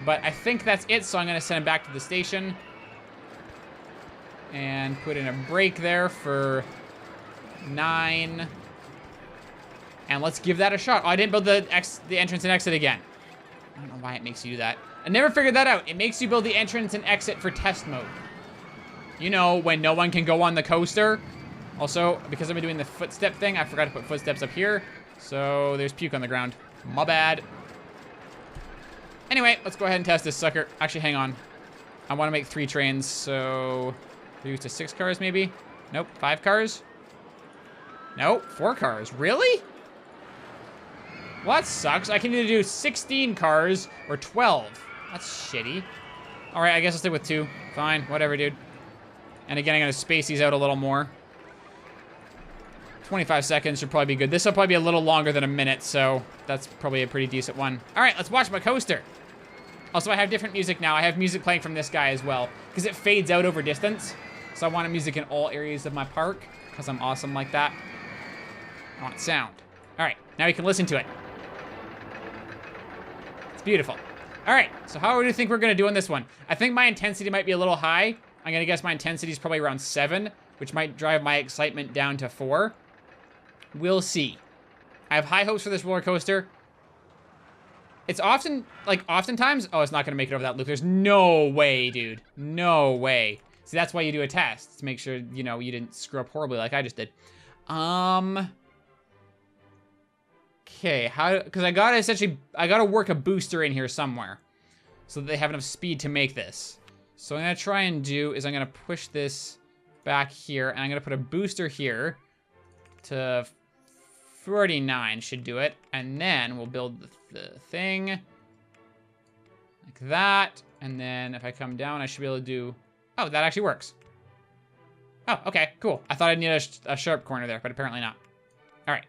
But I think that's it, so I'm gonna send it back to the station. And put in a break there for 9. And let's give that a shot. Oh, I didn't build the entrance and exit again. I don't know why it makes you do that. I never figured that out. It makes you build the entrance and exit for test mode. You know, when no one can go on the coaster. Also, because I've been doing the footstep thing, I forgot to put footsteps up here. So there's puke on the ground. My bad. Anyway, let's go ahead and test this sucker. Actually, hang on. I want to make 3 trains, so... reduce to 6 cars, maybe? Nope. 5 cars? Nope. 4 cars. Really? Well, that sucks. I can either do 16 cars or 12. That's shitty. Alright, I guess I'll stick with 2. Fine. Whatever, dude. And again, I'm going to space these out a little more. 25 seconds should probably be good. This will probably be a little longer than a minute, so that's probably a pretty decent one. Alright, let's watch my coaster. Also, I have different music now. I have music playing from this guy as well, because it fades out over distance. So I want music in all areas of my park, because I'm awesome like that. I want sound. Alright, now you can listen to it. It's beautiful. Alright, so how do you think we're going to do on this one? I think my intensity might be a little high. I'm going to guess my intensity is probably around 7, which might drive my excitement down to 4. We'll see. I have high hopes for this roller coaster. It's oftentimes... Oh, it's not going to make it over that loop. There's no way, dude. No way. See, that's why you do a test. To make sure, you know, you didn't screw up horribly like I just did. Okay, how... Because I gotta work a booster in here somewhere. So that they have enough speed to make this. So what I'm going to try and do is I'm going to push this back here. And I'm going to put a booster here. To 49 should do it. And then we'll build the thing. Like that. And then if I come down, I should be able to do... Oh, that actually works. Oh, okay, cool. I thought I'd need a sharp corner there, but apparently not. All right,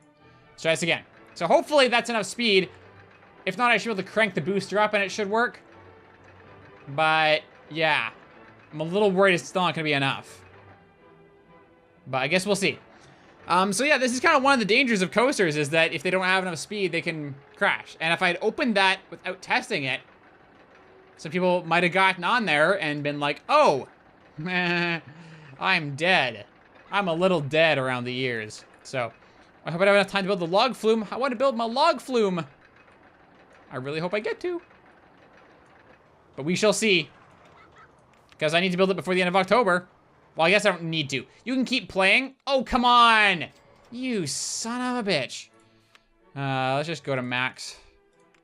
let's try this again. So hopefully that's enough speed. If not, I should be able to crank the booster up and it should work. But yeah, I'm a little worried it's still not gonna be enough. But I guess we'll see. So yeah, this is kind of one of the dangers of coasters is that if they don't have enough speed, they can crash. And if I'd opened that without testing it, some people might have gotten on there and been like, oh, I'm dead. I'm a little dead around the ears. So I hope I have enough time to build the log flume. I want to build my log flume. I really hope I get to. But we shall see. Because I need to build it before the end of October. Well, I guess I don't need to. You can keep playing. Oh, come on. You son of a bitch. Let's just go to max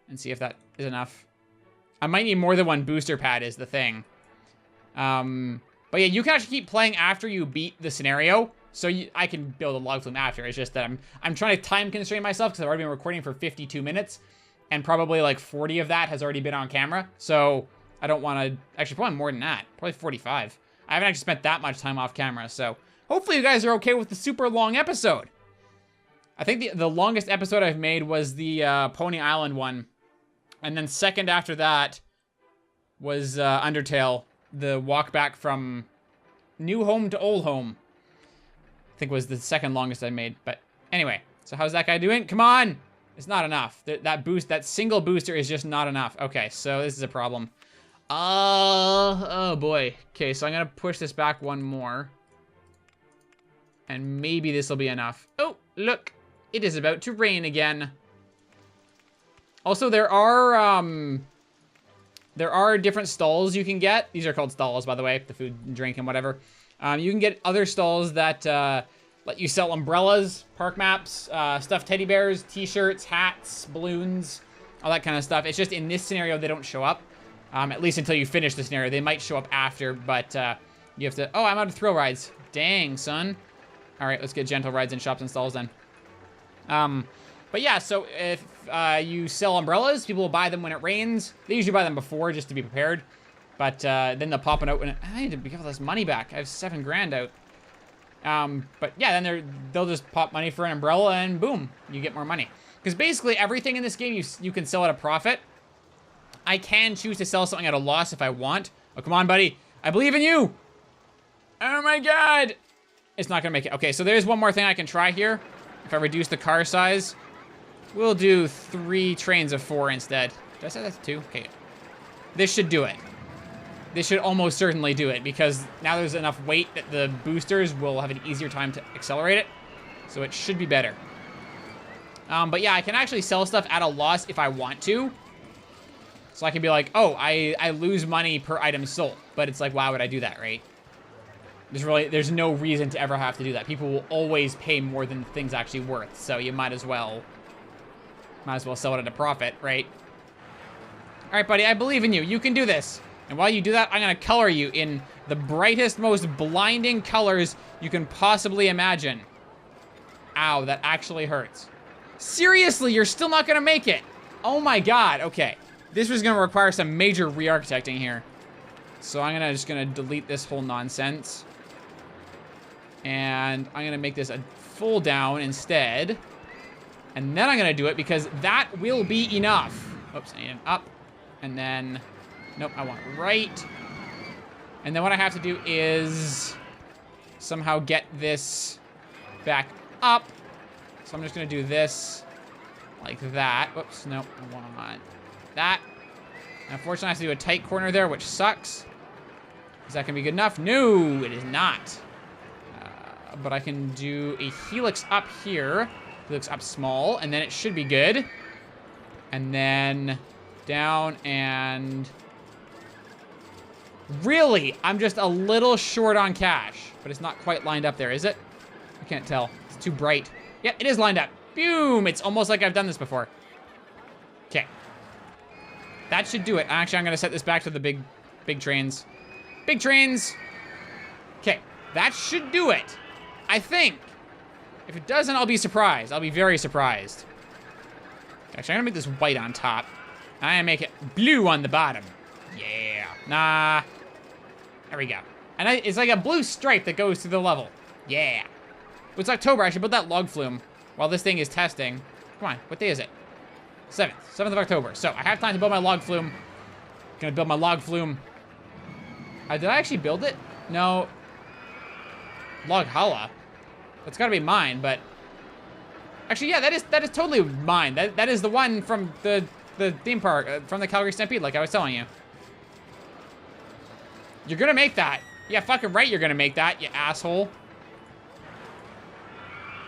and see if that is enough. I might need more than one booster pad is the thing. But yeah, you can actually keep playing after you beat the scenario. So I can build a log flume after. It's just that I'm trying to time constrain myself because I've already been recording for 52 minutes. And probably like 40 of that has already been on camera. So I don't want to... Actually, probably more than that. Probably 45. I haven't actually spent that much time off camera. So hopefully you guys are okay with the super long episode. I think the longest episode I've made was the Pony Island one. And then second after that was Undertale. The walk back from new home to old home. I think was the second longest I made. But anyway, so how's that guy doing? Come on! It's not enough. That single booster is just not enough. Okay, so this is a problem. Oh boy. Okay, so I'm gonna push this back one more. And maybe this will be enough. Oh, look. It is about to rain again. Also, there are different stalls you can get. These are called stalls, by the way, the food and drink and whatever. You can get other stalls that let you sell umbrellas, park maps, stuffed teddy bears, t-shirts, hats, balloons, all that kind of stuff. It's just in this scenario, they don't show up. At least until you finish the scenario. They might show up after, but you have to... Oh, I'm out of thrill rides. Dang, son. All right, let's get gentle rides in shops and stalls then. But yeah, so if you sell umbrellas, people will buy them when it rains. They usually buy them before just to be prepared. But then they'll pop it out when I need to give all this money back. I have 7 grand out. But yeah, then they'll just pop money for an umbrella and boom, you get more money. Because basically everything in this game you can sell at a profit. I can choose to sell something at a loss if I want. Oh, come on, buddy. I believe in you. Oh my God. It's not gonna make it. Okay, so there's one more thing I can try here. If I reduce the car size, we'll do 3 trains of 4 instead. Did I say that's 2? Okay. This should do it. This should almost certainly do it because now there's enough weight that the boosters will have an easier time to accelerate it. So it should be better. But yeah, I can actually sell stuff at a loss if I want to. So I can be like, oh, I lose money per item sold. But it's like, why would I do that, right? There's no reason to ever have to do that. People will always pay more than the thing's actually worth. So you might as well sell it at a profit, right? All right, buddy, I believe in you. You can do this. And while you do that, I'm gonna color you in the brightest, most blinding colors you can possibly imagine. Ow, that actually hurts. Seriously, you're still not gonna make it. Oh my God, okay. This was gonna require some major re-architecting here. So I'm just gonna delete this whole nonsense. And I'm gonna make this a full down instead. And then I'm gonna do it because that will be enough. Oops, I need an up. And then, nope, I want right. And then what I have to do is somehow get this back up. So I'm just gonna do this like that. Whoops, nope, I want that. And unfortunately, I have to do a tight corner there, which sucks. Is that gonna be good enough? No, it is not. But I can do a helix up here. Helix up small, and then it should be good. And then down and... Really? I'm just a little short on cash, but it's not quite lined up there, is it? I can't tell. It's too bright. Yeah, it is lined up. Boom! It's almost like I've done this before. Okay. That should do it. Actually, I'm gonna set this back to the big trains. Big trains! Okay, that should do it. I think. If it doesn't, I'll be surprised. I'll be very surprised. Actually, I'm gonna make this white on top. I'm gonna make it blue on the bottom. Yeah. Nah. There we go. And it's like a blue stripe that goes through the level. Yeah. It's October. I should build that log flume while this thing is testing. Come on. What day is it? 7th. 7th of October. So I have time to build my log flume. Gonna build my log flume. Did I actually build it? No. Log Hala. That's gotta be mine, but... Actually, yeah, that is totally mine. That is the one from the theme park, from the Calgary Stampede, like I was telling you. You're gonna make that. Yeah, fucking right you're gonna make that, you asshole.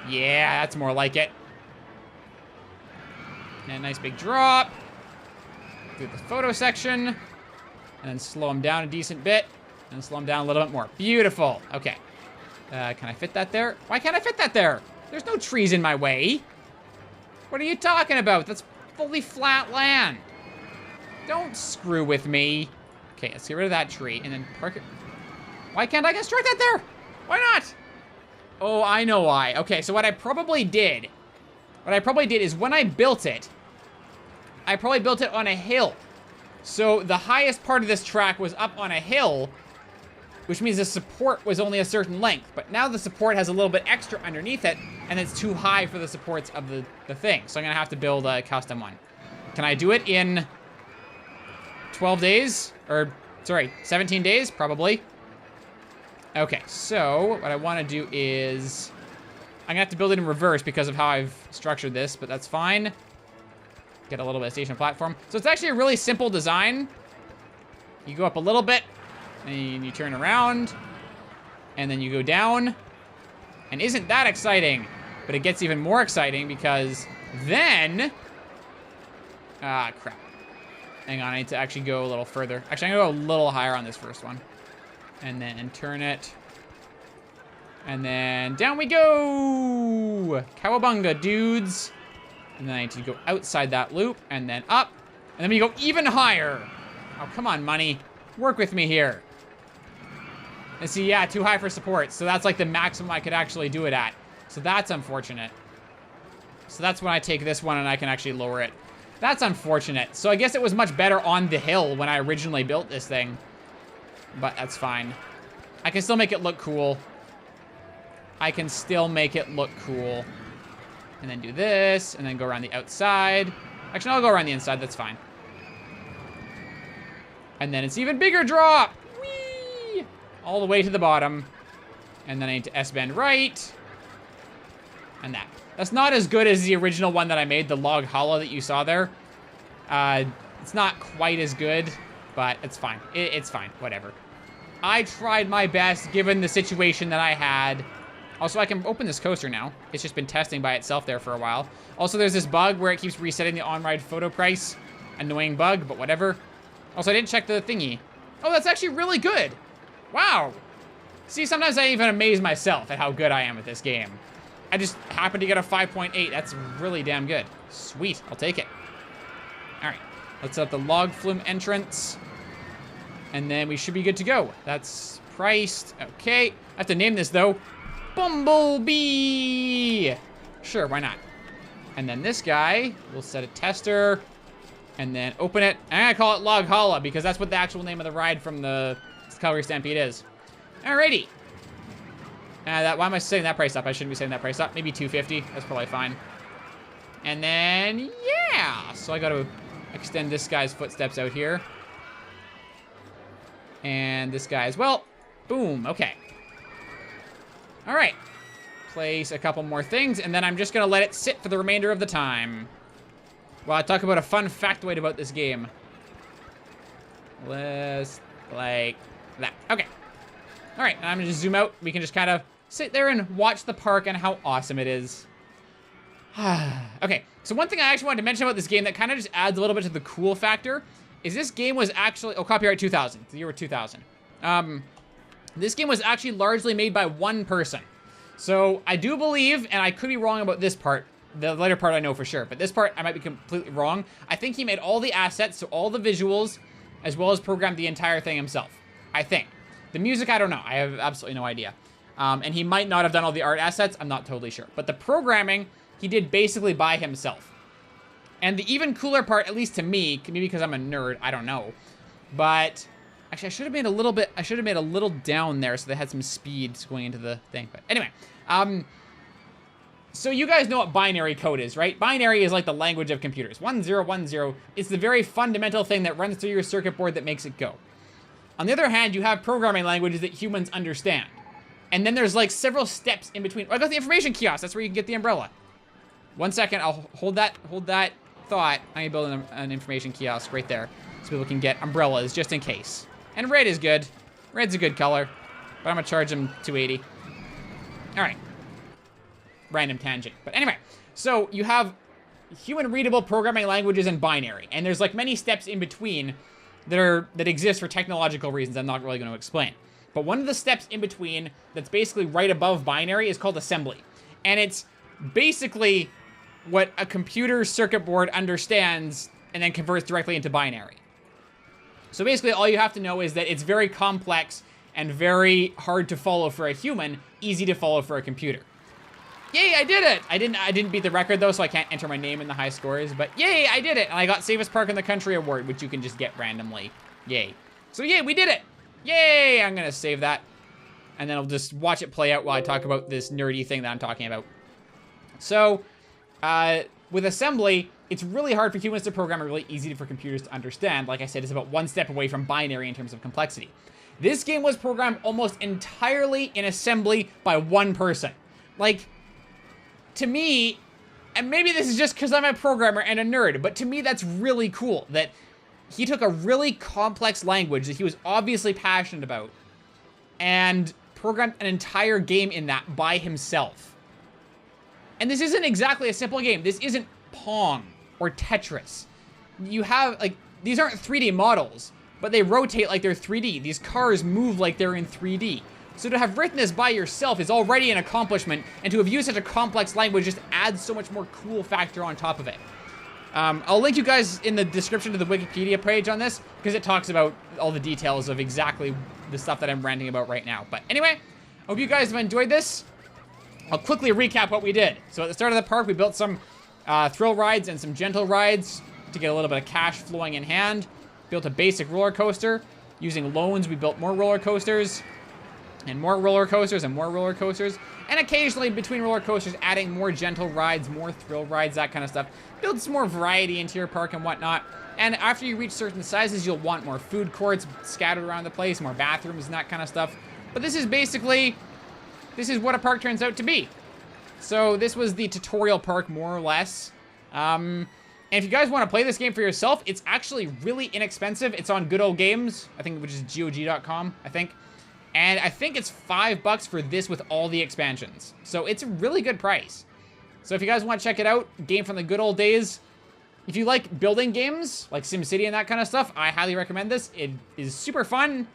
Yeah, that's more like it. And a nice big drop. Through the photo section. And then slow him down a decent bit. And slow them down a little bit more. Beautiful. Okay. Can I fit that there? Why can't I fit that there? There's no trees in my way. What are you talking about? That's fully flat land. Don't screw with me. Okay, let's get rid of that tree and then park it. Why can't I construct that there? Why not? Oh, I know why. Okay, so what I probably did is when I built it, I probably built it on a hill. So the highest part of this track was up on a hill, which means the support was only a certain length. But now the support has a little bit extra underneath it, and it's too high for the supports of the thing. So I'm gonna have to build a custom one. Can I do it in 12 days? Or, sorry, 17 days? Probably. Okay, so what I wanna do is, I'm gonna have to build it in reverse because of how I've structured this, but that's fine. Get a little bit of station platform. So it's actually a really simple design. You go up a little bit, and you turn around, and then you go down. And isn't that exciting? But it gets even more exciting because then... Ah, crap. Hang on, I need to actually go a little further. Actually, I'm gonna go a little higher on this first one. And then turn it. And then down we go! Cowabunga, dudes. And then I need to go outside that loop, and then up. And then we go even higher. Oh, come on, money. Work with me here. And see, yeah, too high for support. So that's like the maximum I could actually do it at. So that's unfortunate. So that's when I take this one and I can actually lower it. That's unfortunate. So I guess it was much better on the hill when I originally built this thing. But that's fine. I can still make it look cool. I can still make it look cool. And then do this, and then go around the outside. Actually, I'll go around the inside, that's fine. And then it's even bigger drop! Whee! All the way to the bottom. And then I need to S-bend right. And that. That's not as good as the original one that I made, the log hollow that you saw there. It's not quite as good, but it's fine. It's fine, whatever. I tried my best given the situation that I had. Also, I can open this coaster now. It's just been testing by itself there for a while. Also, there's this bug where it keeps resetting the on-ride photo price. Annoying bug, but whatever. Also, I didn't check the thingy. Oh, that's actually really good. Wow. See, sometimes I even amaze myself at how good I am at this game. I just happened to get a 5.8. That's really damn good. Sweet, I'll take it. All right, let's set the log flume entrance. And then we should be good to go. That's priced. Okay, I have to name this though. Bumblebee! Sure, why not? And then this guy, we'll set a tester, and then open it. I'm gonna call it Log Holla because that's what the actual name of the ride from the Calgary Stampede is. Alrighty. Why am I setting that price up? I shouldn't be setting that price up. Maybe $250. That's probably fine. And then, yeah. So I gotta extend this guy's footsteps out here. And this guy as well. Boom, okay. All right, place a couple more things, and then I'm just gonna let it sit for the remainder of the time. While I talk about a fun factoid about this game. Just like that. Okay. All right, I'm gonna just zoom out. We can just kind of sit there and watch the park and how awesome it is. Okay, so one thing I actually wanted to mention about this game that kind of just adds a little bit to the cool factor is this game was actually, oh, copyright 2000, the year 2000. This game was actually largely made by one person. So I do believe, and I could be wrong about this part, the later part I know for sure, but this part I might be completely wrong. I think he made all the assets, so all the visuals, as well as programmed the entire thing himself. I think. The music, I don't know. I have absolutely no idea. And he might not have done all the art assets. I'm not totally sure. But the programming, he did basically by himself. And the even cooler part, at least to me, maybe because I'm a nerd, I don't know. But actually, I should have made a little bit, I should have made a little down there so they had some speed going into the thing. But anyway, so you guys know what binary code is, right? Binary is like the language of computers. 1010. It's the very fundamental thing that runs through your circuit board that makes it go. On the other hand, you have programming languages that humans understand. And then there's like several steps in between. Oh, I got the information kiosk. That's where you can get the umbrella. 1 second, I'll hold that thought. I'm gonna build an information kiosk right there so people can get umbrellas just in case. And red is good. Red's a good color, but I'm gonna charge them $280. All right. Random tangent. But anyway, so you have human readable programming languages and binary, and there's like many steps in between that exist for technological reasons I'm not really going to explain. But one of the steps in between that's basically right above binary is called assembly. And it's basically what a computer circuit board understands and then converts directly into binary. So basically all you have to know is that it's very complex and very hard to follow for a human, easy to follow for a computer. Yay, I did it! I didn't beat the record though, so I can't enter my name in the high scores, but yay, I did it! And I got Safest Park in the Country award, which you can just get randomly. Yay. So yay, we did it! Yay! I'm gonna save that. And then I'll just watch it play out while I talk about this nerdy thing that I'm talking about. So, with assembly, it's really hard for humans to program and really easy for computers to understand. Like I said, it's about one step away from binary in terms of complexity. This game was programmed almost entirely in assembly by one person. Like, to me, and maybe this is just because I'm a programmer and a nerd, but to me that's really cool that he took a really complex language that he was obviously passionate about and programmed an entire game in that by himself. And this isn't exactly a simple game. This isn't Pong or Tetris. You have, like, these aren't 3D models, but they rotate like they're 3D. These cars move like they're in 3D. So to have written this by yourself is already an accomplishment, and to have used such a complex language just adds so much more cool factor on top of it. I'll link you guys in the description to the Wikipedia page on this, because it talks about all the details of exactly the stuff that I'm ranting about right now. But anyway, I hope you guys have enjoyed this. I'll quickly recap what we did. So at the start of the park, we built some thrill rides and some gentle rides to get a little bit of cash flowing in hand. Built a basic roller coaster. Using loans, we built more roller coasters. And more roller coasters and more roller coasters. And occasionally between roller coasters, adding more gentle rides, more thrill rides, that kind of stuff. Build some more variety into your park and whatnot. And after you reach certain sizes, you'll want more food courts scattered around the place, more bathrooms and that kind of stuff. But this is basically, this is what a park turns out to be. So this was the tutorial park, more or less. And if you guys want to play this game for yourself, it's actually really inexpensive. It's on Good Old Games, I think, which is GOG.com, I think. And I think it's $5 for this with all the expansions. So it's a really good price. So if you guys want to check it out, game from the good old days. If you like building games, like SimCity and that kind of stuff, I highly recommend this. It is super fun,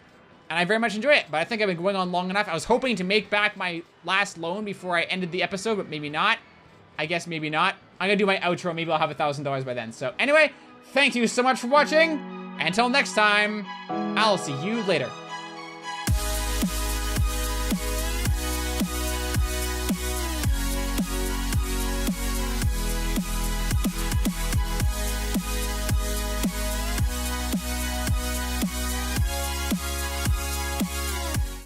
and I very much enjoy it. But I think I've been going on long enough. I was hoping to make back my last loan before I ended the episode, but maybe not. I guess maybe not. I'm going to do my outro. Maybe I'll have $1,000 by then. So anyway, thank you so much for watching. Until next time, I'll see you later.